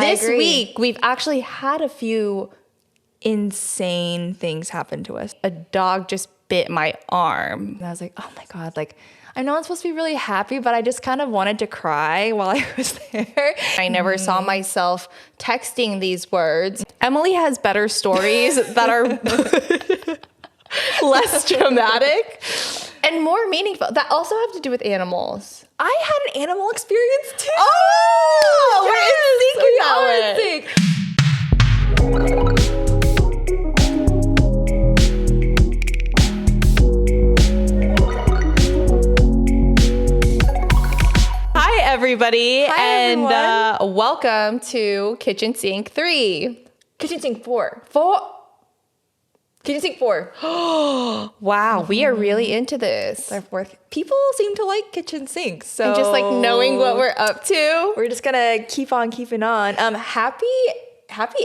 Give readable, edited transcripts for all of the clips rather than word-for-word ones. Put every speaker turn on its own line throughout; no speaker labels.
this week, we've actually had a few insane things happen to us. A dog just bit my arm. And I was like, oh my God, like, I know I'm supposed to be really happy, but I just kind of wanted to cry while I was there. I never saw myself texting these words. Emily has better stories that are less dramatic and more meaningful. That also have to do with animals.
I had an animal experience too.
Oh,
yes,
we're in sync. Hi, everybody.
Hi,
and
everyone.
Welcome to Kitchen Sink 3.
Kitchen Sink 4. Kitchen Sink 4.
Wow, we are really into this.
Our fourth. People seem to like kitchen sinks, so
And just like knowing what we're up to.
we're just gonna keep on keeping on. Happy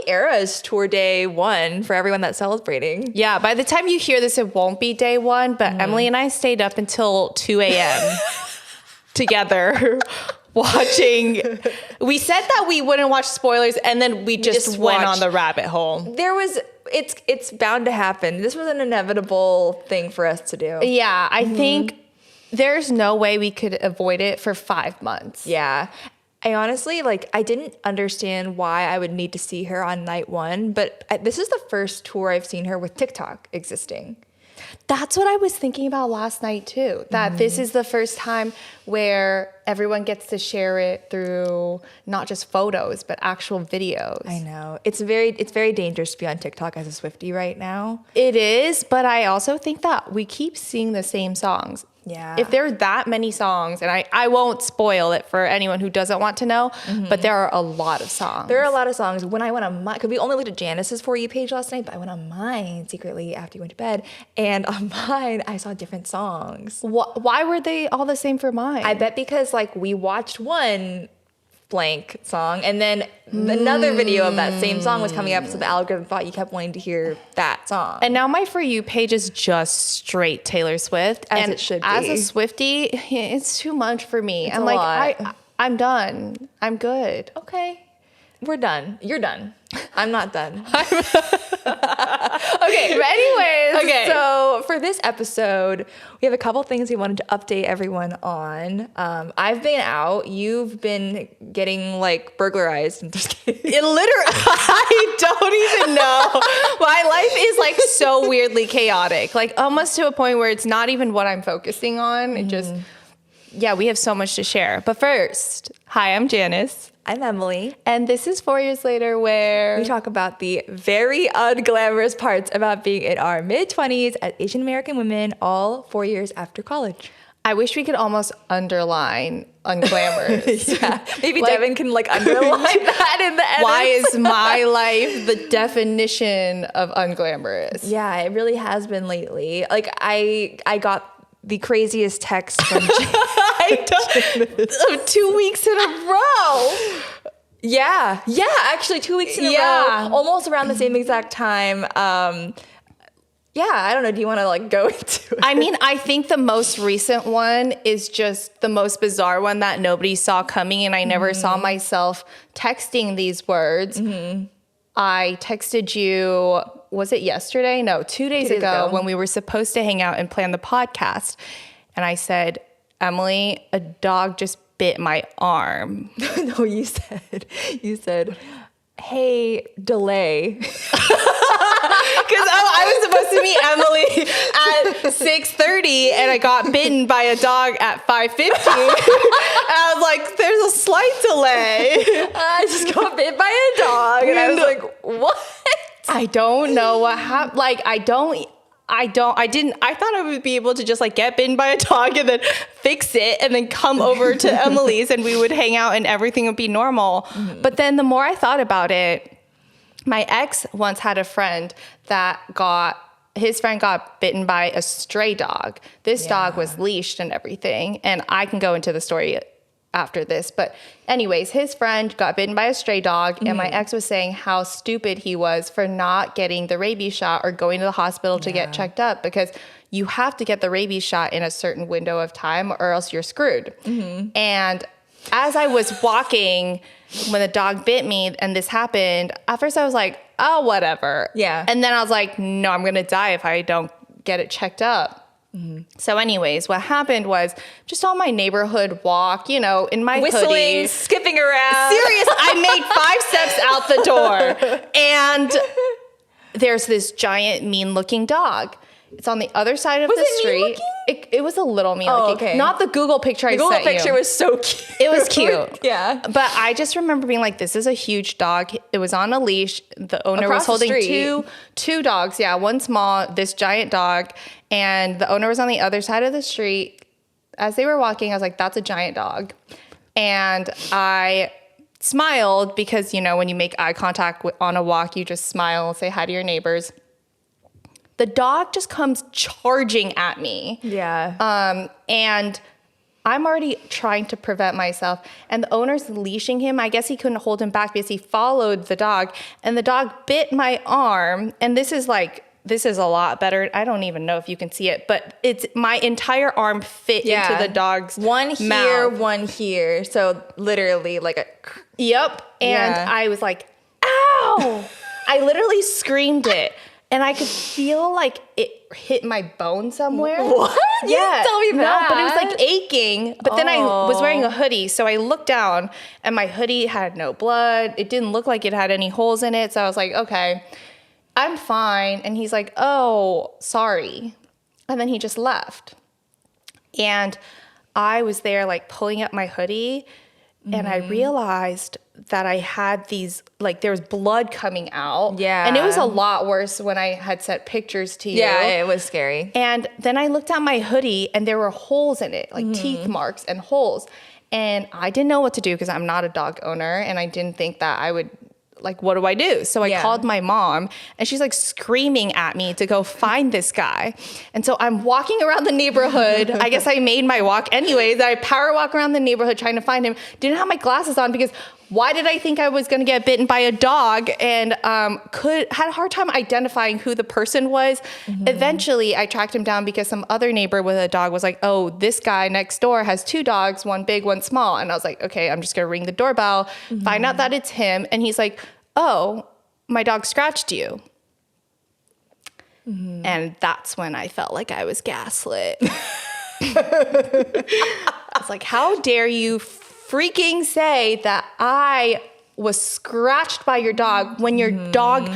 Eras Tour Day 1 for everyone that's celebrating.
Yeah, by the time you hear this, it won't be day 1, but Emily and I stayed up until 2 a.m. together watching. We said that we wouldn't watch spoilers, and then we just went on the rabbit hole.
It's bound to happen. This was an inevitable thing for us to do.
Yeah, I think there's no way we could avoid it for 5 months.
Yeah. I honestly, I didn't understand why I would need to see her on night 1, but this is the first tour I've seen her with TikTok existing.
That's what I was thinking about last night too, that this is the first time where everyone gets to share it through not just photos, but actual videos.
I know. It's very dangerous to be on TikTok as a Swiftie right now.
It is, but I also think that we keep seeing the same songs.
Yeah.
If there are that many songs, and I won't spoil it for anyone who doesn't want to know, but there are a lot of songs.
There are a lot of songs. When I went on mine, because we only looked at Janice's For You page last night, but I went on mine secretly after you went to bed, and on mine, I saw different songs.
Why were they all the same for mine?
I bet because, we watched one blank song, and then another video of that same song was coming up, so the algorithm thought you kept wanting to hear that song.
And now my For You page is just straight Taylor Swift.
As it should be.
As a Swiftie, it's too much for me.
It's
I'm
a lot.
I'm done. I'm good.
Okay. We're done. You're done. I'm not done. Okay, but anyways, so for this episode, we have a couple things we wanted to update everyone on. I've been out. You've been getting burglarized. I'm just kidding.
It literally, I don't even know. My life is so weirdly chaotic, almost to a point where it's not even what I'm focusing on. It just, we have so much to share. But first, hi, I'm Janice.
I'm Emily.
And this is 4 years later, where
we talk about the very unglamorous parts about being in our mid-20s as Asian American women, all 4 years after college.
I wish we could almost underline unglamorous.
Yeah, maybe Devin can underline that in the edits.
Why is my life the definition of unglamorous?
Yeah, it really has been lately. I got the craziest text from
2 weeks in a row.
Yeah, actually 2 weeks in a row, almost around the same exact time. I don't know. Do you want to go into it?
I mean, I think the most recent one is just the most bizarre one that nobody saw coming, and I never saw myself texting these words. I texted you, was it yesterday? No, 2 days ago when we were supposed to hang out and plan the podcast. And I said, Emily, a dog just bit my arm.
No, you said, hey, delay.
Because I was supposed to meet Emily at 6:30, and I got bitten by a dog at 5:50. I was like, there's a slight delay.
I just got bit by a dog, and I was like, what?
I don't know what happened. I thought I would be able to just get bitten by a dog and then fix it and then come over to Emily's and we would hang out and everything would be normal. But then the more I thought about it, my ex once had a friend that his friend got bitten by a stray dog. This dog was leashed and everything. And I can go into the story after this. But anyways, his friend got bitten by a stray dog. And my ex was saying how stupid he was for not getting the rabies shot or going to the hospital to get checked up, because you have to get the rabies shot in a certain window of time or else you're screwed. And as I was walking when the dog bit me and this happened, at first I was like, oh, whatever.
Yeah.
And then I was like, no, I'm going to die if I don't get it checked up. So anyways, what happened was just on my neighborhood walk, in my
Whistling,
hoodie.
skipping around.
Serious. I made 5 steps out the door and there's this giant mean looking dog. It's on the other side of the street. It was a little mean looking.
Okay.
Not the Google picture I sent you.
The Google picture was so cute.
It was cute.
Yeah.
But I just remember being like, this is a huge dog. It was on a leash. The owner was holding two dogs. Yeah, one small, this giant dog. And the owner was on the other side of the street. As they were walking, I was like, that's a giant dog. And I smiled because, when you make eye contact on a walk, you just smile and say hi to your neighbors. The dog just comes charging at me.
Yeah.
And I'm already trying to prevent myself. And the owner's leashing him. I guess he couldn't hold him back because he followed the dog. And the dog bit my arm. And this is a lot better. I don't even know if you can see it, but it's my entire arm fit into the dog's
one here,
mouth.
one here. So literally like a...
Yep. And I was like, ow! I literally screamed it. And I could feel like it hit my bone somewhere.
What? You didn't tell me that.
No, but it was like aching. But then I was wearing a hoodie. So I looked down and my hoodie had no blood. It didn't look like it had any holes in it. So I was like, okay, I'm fine. And he's like, oh, sorry. And then he just left. And I was there like pulling up my hoodie. And I realized that I had these, like, there was blood coming out.
Yeah.
And it was a lot worse when I had sent pictures to you.
Yeah, it was scary.
And then I looked at my hoodie and there were holes in it, like teeth marks and holes. And I didn't know what to do because I'm not a dog owner. And I didn't think that I would, like, what do I do? So I called my mom and she's like screaming at me to go find this guy. And so I'm walking around the neighborhood. I guess I made my walk anyways. I power walk around the neighborhood trying to find him. Didn't have my glasses on because why did I think I was going to get bitten by a dog? And had a hard time identifying who the person was. Eventually, I tracked him down because some other neighbor with a dog was like, oh, this guy next door has 2 dogs, one big, one small. And I was like, okay, I'm just going to ring the doorbell, find out that it's him. And he's like, oh, my dog scratched you. And that's when I felt like I was gaslit. I was like, how dare you freaking say that I was scratched by your dog when your dog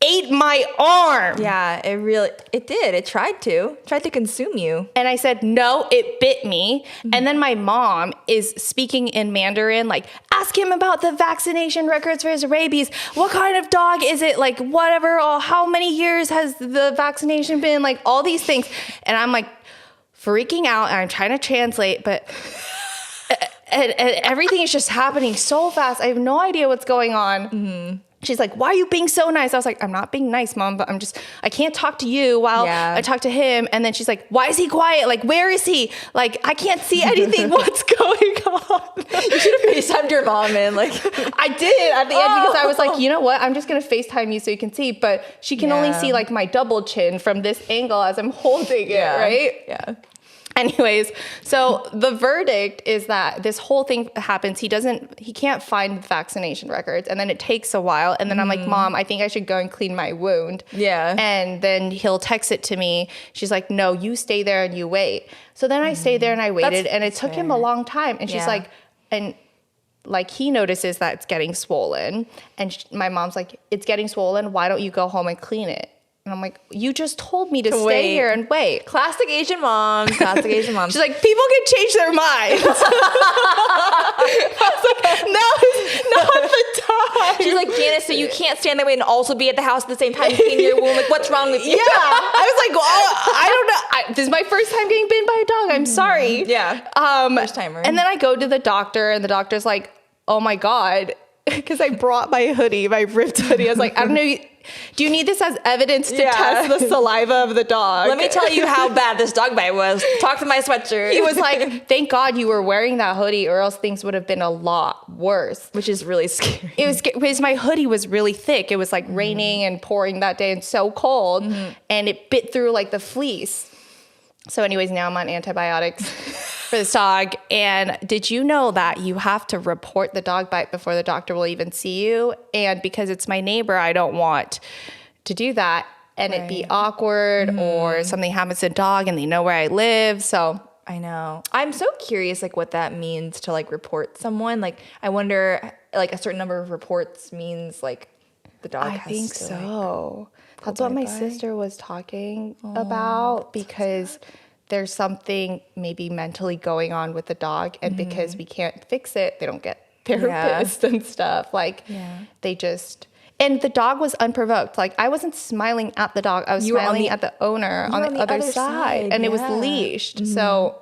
ate my arm?
Yeah, it did. It tried to consume you.
And I said, no, it bit me. And then my mom is speaking in Mandarin, like, ask him about the vaccination records for his rabies. What kind of dog is it? Like, whatever, how many years has the vaccination been? Like, all these things. And I'm like freaking out and I'm trying to translate, but and everything is just happening so fast. I have no idea what's going on. She's like, why are you being so nice? I was like, I'm not being nice, Mom, but I can't talk to you while I talk to him. And then she's like, why is he quiet? Like, where is he? Like, I can't see anything. What's going on?
You should have FaceTimed your mom and like.
I did at the end because I was like, you know what? I'm just going to FaceTime you so you can see. But she can only see like my double chin from this angle as I'm holding it, right?
Yeah.
Anyways, so the verdict is that this whole thing happens. He can't find vaccination records. And then it takes a while. And then I'm like, Mom, I think I should go and clean my wound.
Yeah.
And then he'll text it to me. She's like, no, you stay there and you wait. So then I stayed there and I waited. And it took him a long time. And she's like, he notices that it's getting swollen. And my mom's like, it's getting swollen. Why don't you go home and clean it? And I'm like, you just told me to stay here and wait.
Classic Asian moms. Classic Asian moms.
She's like, people can change their minds. I was like, now is not the time.
She's like, Janice, so you can't stand that way and also be at the house at the same time cleaning your wound. Like, what's wrong with you?
Yeah. I was like, well, I don't know. This is my first time getting bitten by a dog. I'm sorry.
Yeah. First timer.
And then I go to the doctor and the doctor's like, oh my God. Because I brought my hoodie, my ripped hoodie. I was like, I don't know. Do you need this as evidence to test the saliva of the dog?
Let me tell you how bad this dog bite was. Talk to my sweatshirt.
He was like, thank God you were wearing that hoodie or else things would have been a lot worse.
Which is really scary.
It was because my hoodie was really thick. It was like raining and pouring that day and so cold. And it bit through like the fleece. So anyways, now I'm on antibiotics. for this dog. And did you know that you have to report the dog bite before the doctor will even see you? And because it's my neighbor, I don't want to do that and it be awkward or something happens to the dog and they know where I live. So
I know. I'm so curious, like, what that means to, like, report someone. Like, I wonder, like, a certain number of reports means, like, the dog
I
has
think
to,
so. That's what my sister was talking about because there's something maybe mentally going on with the dog. And because we can't fix it, they don't get therapists and stuff. Like, they just... And the dog was unprovoked. Like, I wasn't smiling at the dog. I was smiling at the owner on the other side. And it was leashed. So,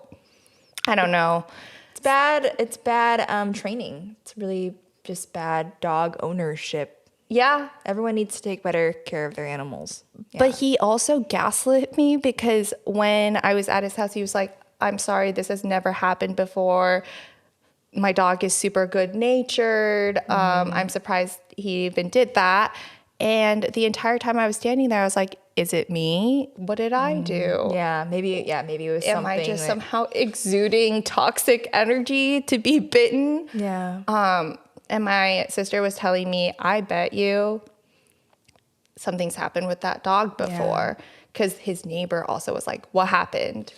I don't know.
It's bad. It's bad training. It's really just bad dog ownership.
Yeah.
Everyone needs to take better care of their animals. Yeah.
But he also gaslit me because when I was at his house, he was like, I'm sorry, this has never happened before. My dog is super good natured. I'm surprised he even did that. And the entire time I was standing there, I was like, is it me? What did I do?
Yeah, maybe it was something.
Am I just somehow exuding toxic energy to be bitten?
Yeah.
And my sister was telling me, I bet you something's happened with that dog before. Because his neighbor also was like, what happened?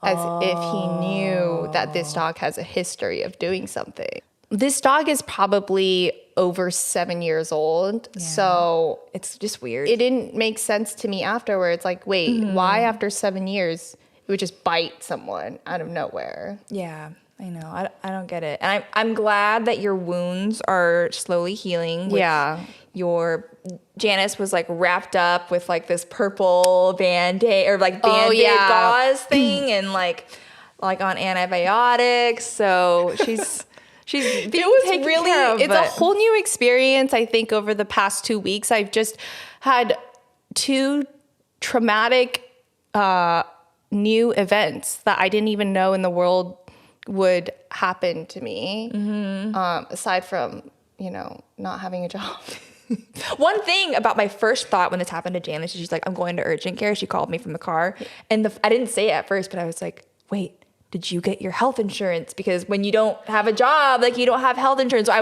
As if he knew that this dog has a history of doing something. This dog is probably over 7 years old. Yeah. So
it's just weird.
It didn't make sense to me afterwards. Like, wait, why after 7 years it would just bite someone out of nowhere?
Yeah, I know. I don't get it. And I'm glad that your wounds are slowly healing. Janice was like wrapped up with like this purple Band-Aid or like Band-Aid gauze thing and like on antibiotics. So she's being taken care of,
it's a whole new experience. I think over the past 2 weeks, I've just had 2 traumatic new events that I didn't even know in the world would happen to me. Aside from, not having a job.
One thing about my first thought when this happened to Janice, she's like, I'm going to urgent care. She called me from the car. And I didn't say it at first, but I was like, wait, did you get your health insurance? Because when you don't have a job, like you don't have health insurance. So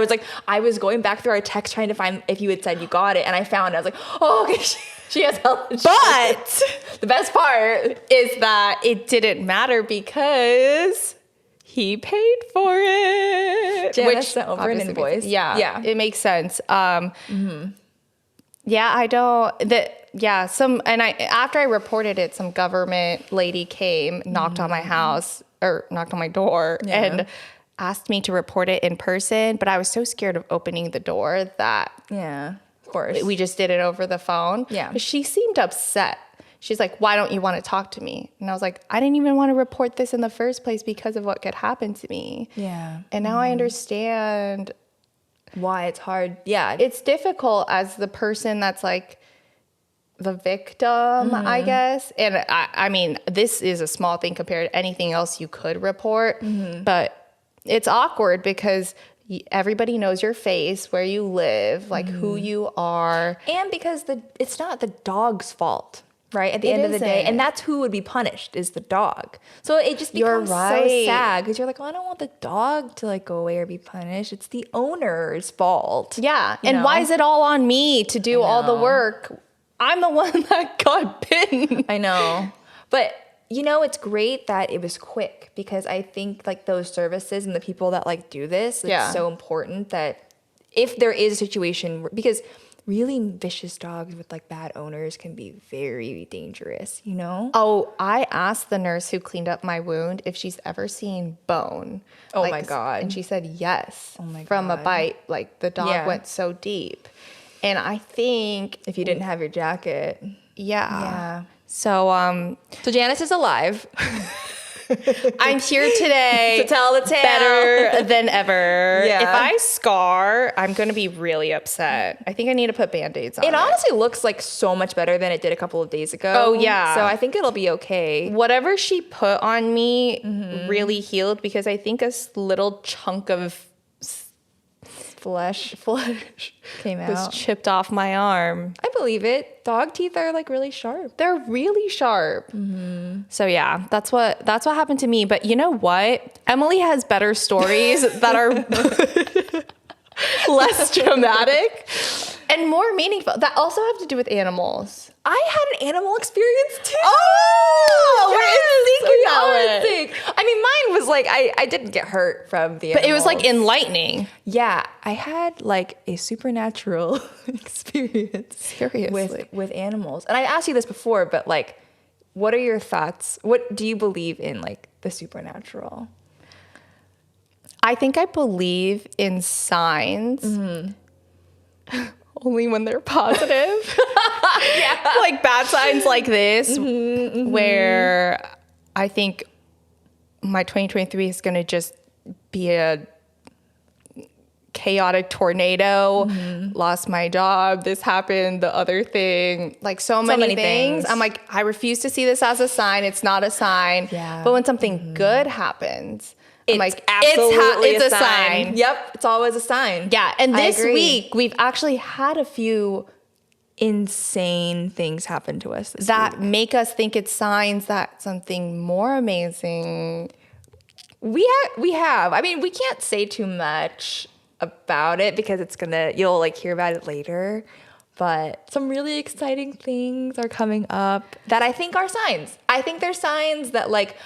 I was going back through our text trying to find if you had said you got it. And I found it. I was like, oh, okay, she has health insurance.
But
the best part
is that it didn't matter because he paid for it.
Janice sent over an invoice.
Yeah. It makes sense. Yeah, after I reported it, some government lady came, knocked on my house or knocked on my door and asked me to report it in person, but I was so scared of opening the door that
of course
we just did it over the phone.
Yeah.
But she seemed upset. She's like, why don't you want to talk to me? And I was like, I didn't even want to report this in the first place because of what could happen to me.
Yeah.
And now I understand
why it's hard. Yeah.
It's difficult as the person that's like the victim, I guess. And I mean, this is a small thing compared to anything else you could report, but it's awkward because everybody knows your face, where you live, like who you are.
And because it's not the dog's fault. Right, at the end of the day. And that's who would be punished, is the dog. So it just becomes so sad because you're like, I don't want the dog to like go away or be punished. It's the owner's fault.
Yeah. And why is it all on me to do all the work? I'm the one that got bitten.
I know. But it's great that it was quick because I think like those services and the people that like do this, it's so important that if there is a situation, because really vicious dogs with like bad owners can be very dangerous,
Oh, I asked the nurse who cleaned up my wound if she's ever seen bone.
Oh my God.
And she said yes.
Oh my God.
From a bite. Like the dog went so deep. And I think
if you didn't have your jacket.
Yeah. So
Janice is alive.
I'm here today
to tell the tale.
Better than ever.
Yeah.
If I scar, I'm going to be really upset. I think I need to put Band-Aids on it.
It honestly looks like so much better than it did a couple of days ago.
Oh, yeah.
So I think it'll be okay.
Whatever she put on me really healed because I think a little chunk of
flesh came
was
out.
chipped off my arm.
I believe it. Dog teeth are like really sharp.
They're really sharp. So yeah, that's what happened to me. But you know what? Emily has better stories that are less dramatic and more meaningful. That also have to do with animals.
I had an animal experience too.
Oh,
We're in sync. I mean, mine was like I didn't get hurt from the animals.
But it was like enlightening.
Yeah, I had like a supernatural experience.
Seriously.
With animals. And I asked you this before, but like, what are your thoughts? What do you believe in, like the supernatural?
I think I believe in signs. Only when they're positive. Like bad signs like this, where I think my 2023 is going to just be a chaotic tornado. Lost my job. This happened. The other thing. Like so many things. I'm like, I refuse to see this as a sign. It's not a sign.
Yeah.
But when something good happens, I'm
It's
like,
absolutely
it's a sign.
Yep, it's always a sign.
Yeah, and
I
this
agree.
week we've actually had a few
Insane things happen to us
that make us think it's signs that something more amazing.
We have. I mean, we can't say too much about it because you'll like hear about it later. But some really exciting things are coming up that I think are signs. I think they're signs that like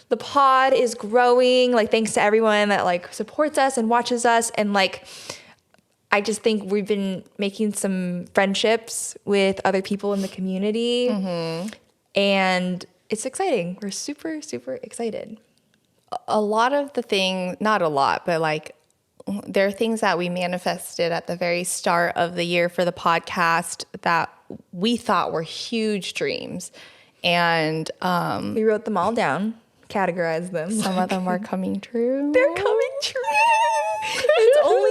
the pod is growing, like thanks to everyone that like supports us and watches us. And like, I just think we've been making some friendships with other people in the community. And it's exciting. We're super, super excited.
A lot of the things, not a lot, but like there are things that we manifested at the very start of the year for the podcast that we thought were huge dreams. And
We wrote them all down, categorized them.
some of them are coming true.
They're coming true. It's only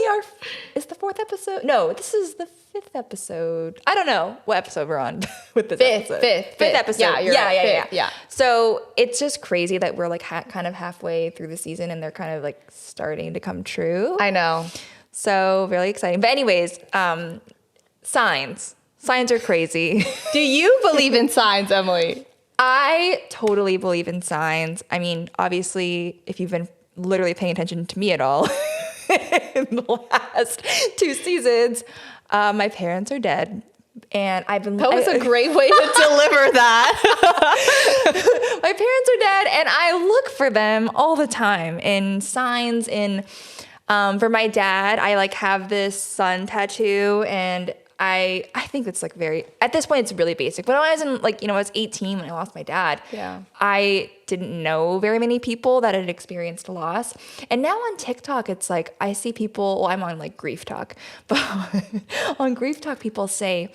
it's the 4th episode. No, this is the 5th episode. I don't know what episode we're on with this episode.
Fifth
episode.
Yeah, you're right.
Yeah. So it's just crazy that we're like kind of halfway through the season and they're kind of like starting to come true.
I know.
So really exciting. But anyways, signs. Signs are crazy.
Do you believe in signs, Emily?
I totally believe in signs. I mean, obviously, if you've been literally paying attention to me at all in the last 2 seasons, my parents are dead. And I've been...
That was a great way to deliver that.
My parents are dead, and I look for them all the time in signs. For my dad, I like have this sun tattoo, and I think it's like very, at this point it's really basic. But when I was in like, I was 18 when I lost my dad.
Yeah.
I didn't know very many people that had experienced loss. And now on TikTok, it's like, I see people, I'm on like Grief Talk, but on Grief Talk, people say,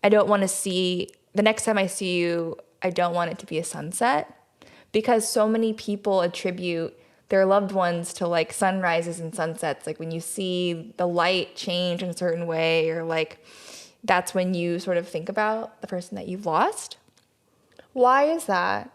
the next time I see you, I don't want it to be a sunset. Because so many people attribute their loved ones to like sunrises and sunsets. Like when you see the light change in a certain way, or like, that's when you sort of think about the person that you've lost.
Why is that?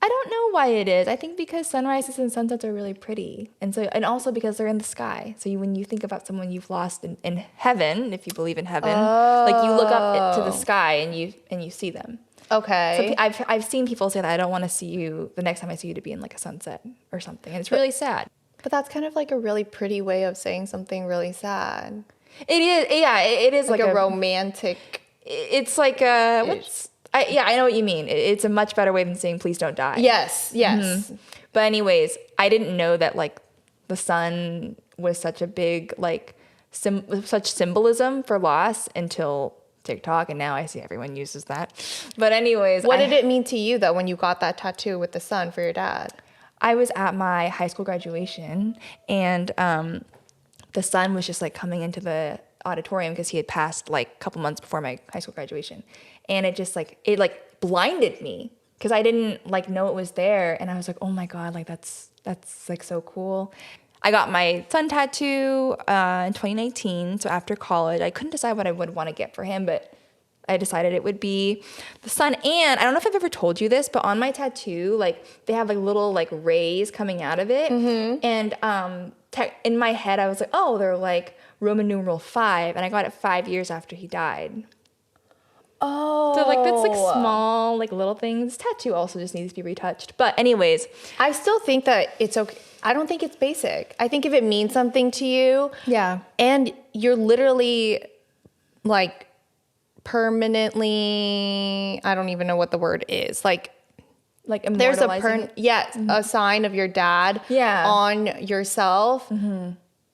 I don't know why it is. I think because sunrises and sunsets are really pretty. And also because they're in the sky. So when you think about someone you've lost in heaven, if you believe in heaven, like you look up to the sky and you see them.
Okay.
So I've seen people say that I don't want to see you the next time I see you to be in like a sunset or something. And it's really sad.
But that's kind of like a really pretty way of saying something really sad.
It is. Yeah, it is
Like a romantic.
It's like I know what you mean. It's a much better way than saying please don't die.
Yes.
But anyways, I didn't know that like the sun was such a big like such symbolism for loss until TikTok, and now I see everyone uses that. But anyways,
What did it mean to you though when you got that tattoo with the sun for your dad?
I was at my high school graduation, and the sun was just like coming into the auditorium because he had passed like a couple months before my high school graduation, and it just like blinded me because I didn't like know it was there, and I was like, oh my god, like that's like so cool. I got my sun tattoo in 2019, so after college. I couldn't decide what I would want to get for him, but I decided it would be the sun. And I don't know if I've ever told you this, but on my tattoo, like they have like little like rays coming out of it. And in my head, I was like, oh, they're like Roman numeral 5, and I got it 5 years after he died.
Oh.
So like that's like small, like little things. Tattoo also just needs to be retouched. But anyways,
I still think that it's okay. I don't think it's basic. I think if it means something to you,
yeah,
and you're literally like permanently, I don't even know what the word is. Like there's a sign of your dad on yourself.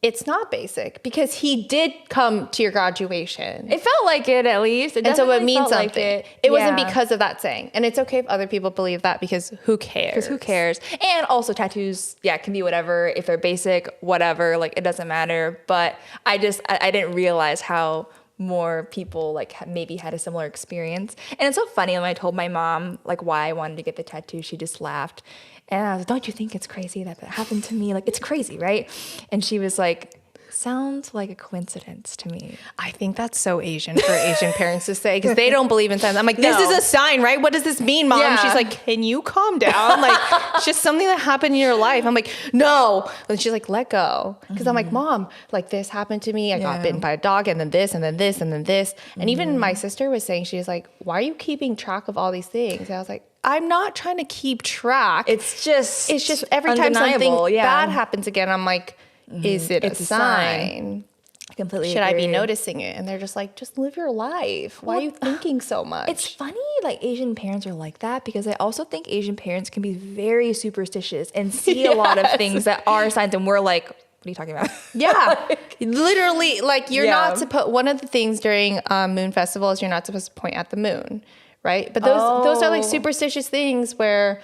It's not basic because he did come to your graduation.
It felt like it, at least.
And so it means something.
Like
it wasn't because of that saying. And it's okay if other people believe that because who cares?
Because who cares? And also tattoos, can be whatever. If they're basic, whatever, like it doesn't matter. But I didn't realize how more people like maybe had a similar experience. And it's so funny when I told my mom like why I wanted to get the tattoo, she just laughed. And I was like, don't you think it's crazy that happened to me? Like, it's crazy, right? And she was like, sounds like a coincidence to me.
I think that's so Asian for Asian parents to say because they don't believe in signs. I'm like, this is a sign, right? What does this mean, Mom?
Yeah.
She's like, can you calm down? Like, it's just something that happened in your life. I'm like, no. And she's like, let go. Because I'm like, Mom, like this happened to me. I got bitten by a dog and then this and then this and then this. And even my sister was saying, she was like, why are you keeping track of all these things? And I was like, I'm not trying to keep track.
It's just
every time something
yeah.
bad happens again, I'm like, is it a sign?
I completely
Should
agree.
I be noticing it? And they're just like, just live your life. Why are you thinking so much?
It's funny, like Asian parents are like that because I also think Asian parents can be very superstitious and see a lot of things that are signs, and we're like, what are you talking about?
Yeah, literally, like you're not supposed. One of the things during Moon Festival is you're not supposed to point at the moon, right? But those are like superstitious things where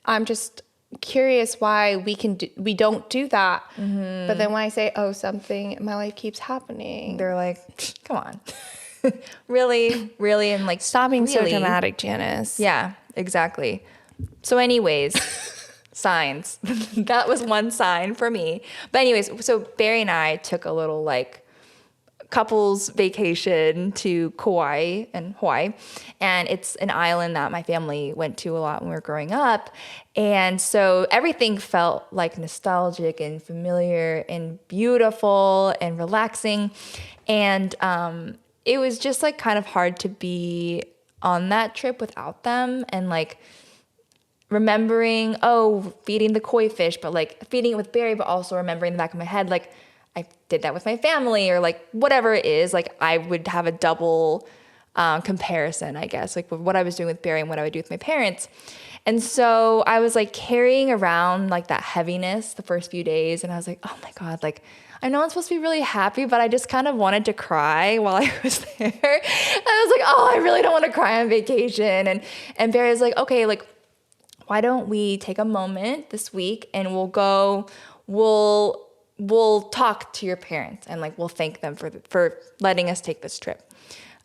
I'm just curious why we don't do that. But then when I say, oh, something in my life keeps happening,
they're like, come on. really? And like,
stop being so dramatic, Janice.
Yeah, exactly. So anyways, signs. That was one sign for me. But anyways, so Barry and I took a little like couples vacation to Kauai and Hawaii. And it's an island that my family went to a lot when we were growing up. And so everything felt like nostalgic and familiar and beautiful and relaxing. And it was just like kind of hard to be on that trip without them. And like remembering, feeding the koi fish, but like feeding it with Barry, but also remembering in the back of my head, like, I did that with my family or like whatever it is, like I would have a double comparison, I guess, like with what I was doing with Barry and what I would do with my parents. And so I was like carrying around like that heaviness the first few days. And I was like, oh my God, like I know I'm supposed to be really happy, but I just kind of wanted to cry while I was there. And I was like, oh, I really don't want to cry on vacation. And Barry was like, okay, like, why don't we take a moment this week and we'll talk to your parents and like we'll thank them for letting us take this trip.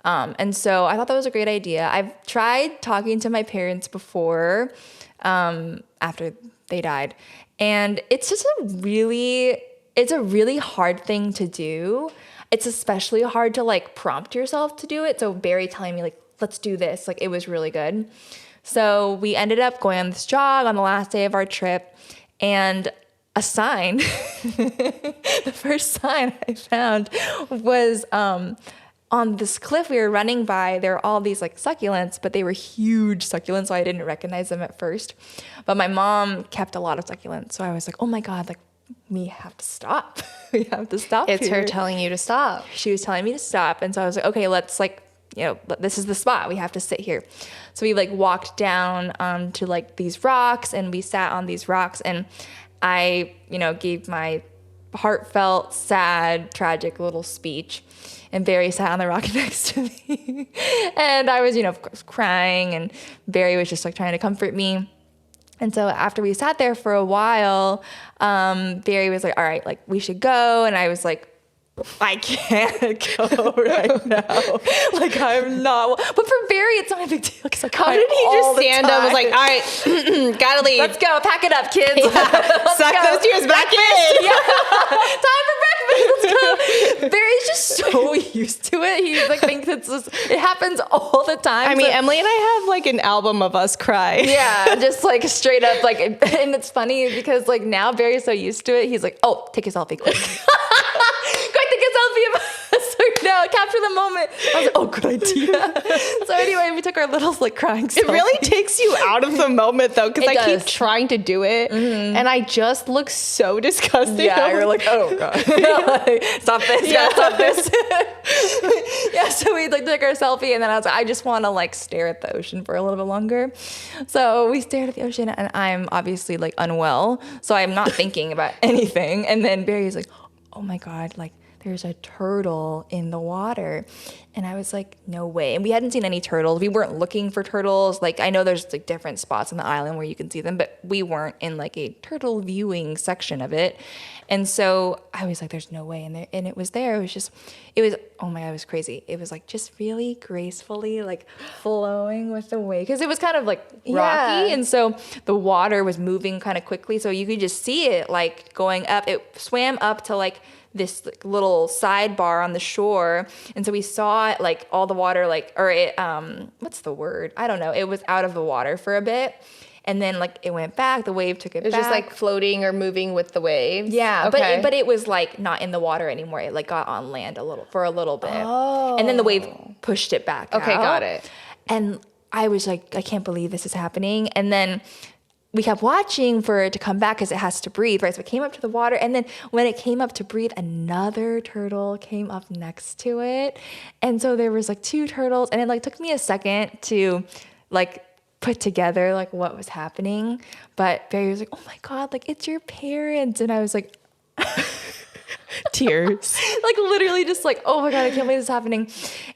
And so I thought that was a great idea. I've tried talking to my parents before after they died, and it's just a really hard thing to do. It's especially hard to like prompt yourself to do it. So Barry telling me like, let's do this, like it was really good. So we ended up going on this jog on the last day of our trip, and a sign, the first sign I found was on this cliff we were running by. There were all these like succulents, but they were huge succulents, so I didn't recognize them at first. But my mom kept a lot of succulents, so I was like, oh my God, like we have to stop. We have to stop.
It's
here.
her telling you to stop.
She was telling me to stop, and so I was like, okay, let's like, this is the spot. We have to sit here. So we like walked down to like these rocks, and we sat on these rocks, and I, gave my heartfelt, sad, tragic little speech, and Barry sat on the rock next to me. And I was, of course, crying, and Barry was just like trying to comfort me. And so after we sat there for a while, Barry was like, all right, like we should go. And I was like, I can't go right now. Like I'm not. But for Barry, it's not a big deal. Like,
how did he just stand up? Was like, all right, gotta leave.
Let's go. Pack it up, kids.
Yeah. Suck those tears back in.
Yeah. Time for breakfast. Let's go. Barry's just so used to it. He like thinks it happens all the time.
I mean, Emily and I have like an album of us cry.
Yeah, just like straight up like, and it's funny because like now Barry's so used to it. He's like, oh, take a selfie quick. Quick, take a selfie. capture the moment. I was like, oh, good idea. So anyway, we took our little like crying selfie.
It really takes you out of the moment though, because I keep
does.
trying to do it and I just look so disgusting.
Yeah, you're like, oh god, like, stop this, yeah, stop this. Yeah, so we like took our selfie, and then I was like, I just want to like stare at the ocean for a little bit longer. So we stared at the ocean, and I'm obviously like unwell, so I'm not thinking about anything. And then Barry's like, oh my god, like there's a turtle in the water. And I was like, no way. And we hadn't seen any turtles. We weren't looking for turtles. Like, I know there's like different spots on the island where you can see them, but we weren't in like a turtle viewing section of it. And so I was like, there's no way. And it was there. It was, oh my God, it was crazy. It was like just really gracefully like flowing with the wave. Cause it was kind of like rocky.
Yeah.
And so the water was moving kind of quickly. So you could just see it like going up. It swam up to like this like, little sidebar on the shore, and so we saw it like all the water like, or it what's the word, I don't know, it was out of the water for a bit, and then like it went back, the wave took it back.
It was just like floating or moving with the waves.
Yeah,
okay.
but it was like not in the water anymore. It like got on land for a little bit. Oh. And then the wave pushed it back
Okay,
out.
got it.
And I was like, I can't believe this is happening. And then we kept watching for it to come back because it has to breathe, right? So it came up to the water, and then when it came up to breathe, another turtle came up next to it. And so there was like two turtles, and it like took me a second to like put together like what was happening. But Barry was like, oh my God, like it's your parents. And I was like,
tears.
Like literally just like, oh my God, I can't believe this is happening.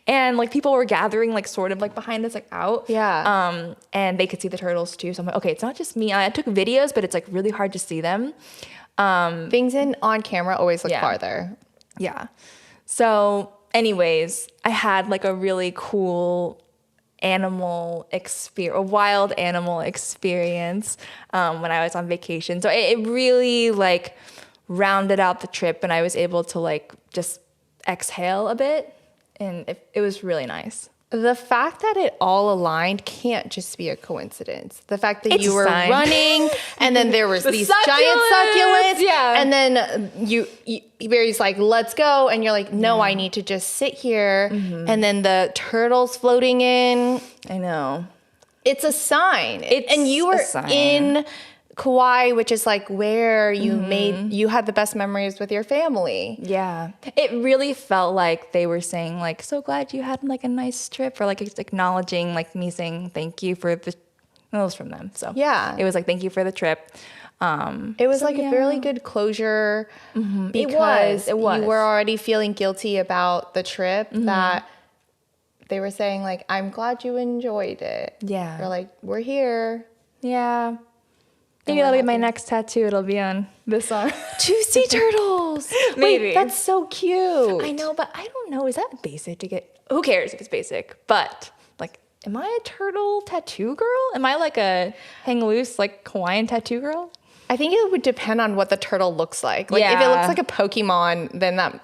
And like people were gathering like sort of like behind us, like out.
Yeah.
And they could see the turtles too. So I'm like, okay, it's not just me. I took videos, but it's like really hard to see them.
Things on camera always look
Yeah.
farther.
Yeah. So anyways, I had like a really cool a wild animal experience when I was on vacation. So it really like rounded out the trip, and I was able to like just exhale a bit, and it was really nice.
The fact that it all aligned can't just be a coincidence. The fact that
It's
you
a
were
sign.
running, and then there was
The
these giant succulents,
yeah.
and then you Barry's like, let's go, and you're like, no, I need to just sit here, and then the turtles floating in.
I know.
It's a sign.
It's
and you
a
were
sign.
in Kauai, which is like where you had the best memories with your family.
Yeah. It really felt like they were saying like, so glad you had like a nice trip, or like acknowledging like me saying thank you for the, it was from them. So
Yeah.
it was like, thank you for the trip.
It was a really good closure because
It was.
you were already feeling guilty about the trip, that they were saying like, I'm glad you enjoyed it.
Yeah.
They're like, we're here.
Yeah. Maybe that'll be my next tattoo. It'll be on this arm.
Two sea turtles.
Maybe.
Wait, that's so cute.
I know, but I don't know. Is that basic to get? Who cares if it's basic? But like, am I a turtle tattoo girl? Am I like a hang loose like Hawaiian tattoo girl?
I think it would depend on what the turtle looks like. Like if it
Yeah.
looks like a Pokemon, then that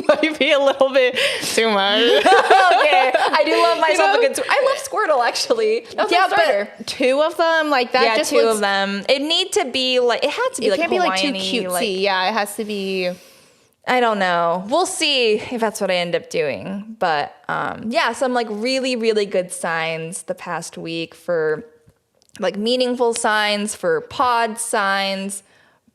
might be a little bit too much.
Okay, I do love myself a good. I love Squirtle actually. That was my starter.
but two of them, like that,
Yeah,
just
two
looks,
of them. It need to be like, it had to be
It
like
can't be like too
Hawaiian-y,
cutesy.
like-
Yeah, it has to be.
I don't know. We'll see if that's what I end up doing. But yeah, some like really, really good signs the past week for like meaningful signs, for pod signs,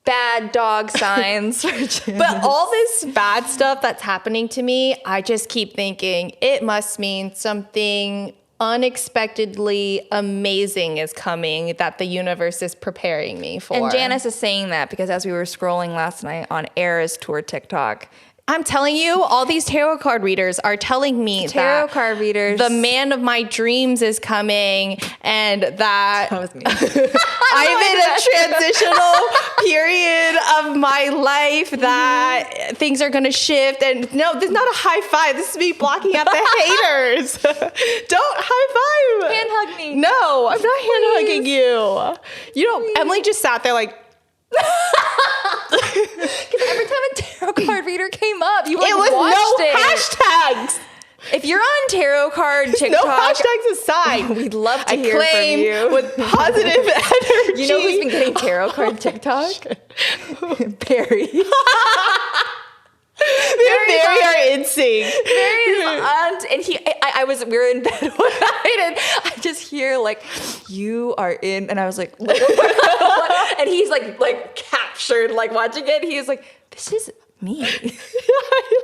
bad dog signs.
But all this bad stuff that's happening to me, I just keep thinking it must mean something unexpectedly amazing is coming that the universe is preparing me for.
And Janice is saying that because as we were scrolling last night on Era's tour TikTok,
I'm telling you, all these tarot card readers are telling me
tarot
that
card readers,
the man of my dreams is coming, and that
was me.
I'm in a transitional period of my life that things are going to shift. And no, this is not a high five. This is me blocking out the haters. Don't high five.
Hand hug me.
No, I'm not hand hugging you. You know, Emily just sat there like,
Because every time a tarot card reader came up, you like
it was
watched
no
it.
hashtags.
If you're on tarot card TikTok,
No hashtags aside.
we'd love to
I
hear
claim
from you.
with positive energy.
You know who's been getting tarot card TikTok? Barry.
They are in sync.
And we were in bed one night, and I just hear like, "You are in," and I was like, and he's like captured, like watching it. He was like, "This is me," and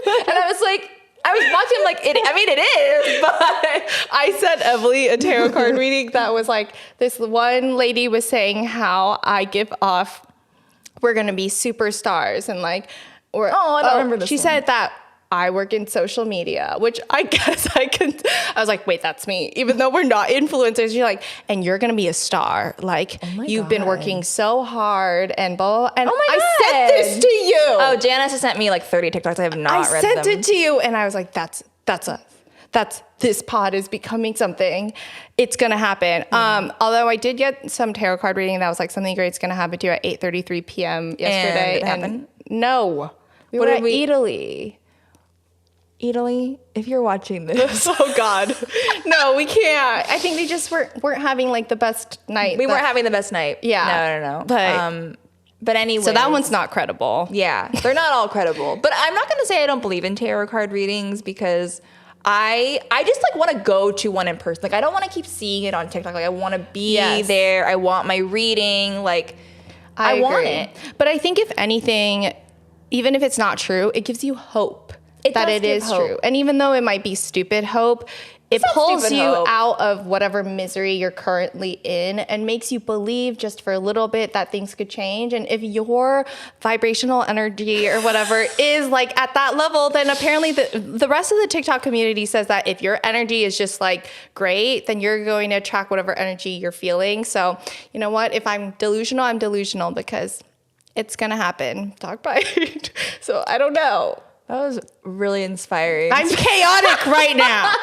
I was like. I was watching like it. I mean, it is, but
I sent Emily a tarot card reading that was like this one lady was saying how I give off. We're gonna be superstars and like. Or,
I don't remember this.
She
one.
said that I work in social media, which I guess I could. I was like, wait, that's me. Even though we're not influencers, you're like, and you're gonna be a star. Like you've been working so hard and blah. And I sent this to you.
Oh, Janice has sent me like 30 TikToks. I have not read them.
I sent it to you, and I was like, that's this pod is becoming something. It's gonna happen. Although I did get some tarot card reading that was like something great's gonna happen to you at 8:33 p.m. yesterday.
And it happened?
No, we were at Italy.
Italy, if you're watching this.
Oh God. No, we can't. I think they just weren't having like the best night.
We weren't having the best night.
Yeah.
No. But anyway.
So that one's not credible.
Yeah. They're not all credible. But I'm not going to say I don't believe in tarot card readings because I just like want to go to one in person. Like I don't want to keep seeing it on TikTok. Like I want to be there. I want my reading. Like I want it.
But I think if anything, even if it's not true, it gives you hope. That it is true. And even though it might be stupid hope, it pulls you out of whatever misery you're currently in and makes you believe just for a little bit that things could change. And if your vibrational energy or whatever is like at that level, then apparently the rest of the TikTok community says that if your energy is just like great, then you're going to attract whatever energy you're feeling. So you know what? If I'm delusional because it's going to happen. Dog bite. So I don't know.
That was really inspiring.
I'm chaotic right now.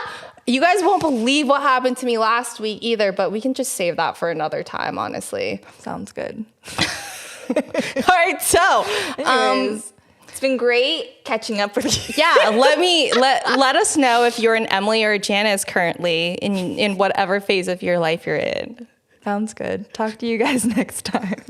You guys won't believe what happened to me last week either, but we can just save that for another time, honestly.
Sounds good.
All right, so
anyways, it's been great catching up with you.
Yeah, let us know if you're an Emily or a Janice currently in whatever phase of your life you're in.
Sounds good. Talk to you guys next time.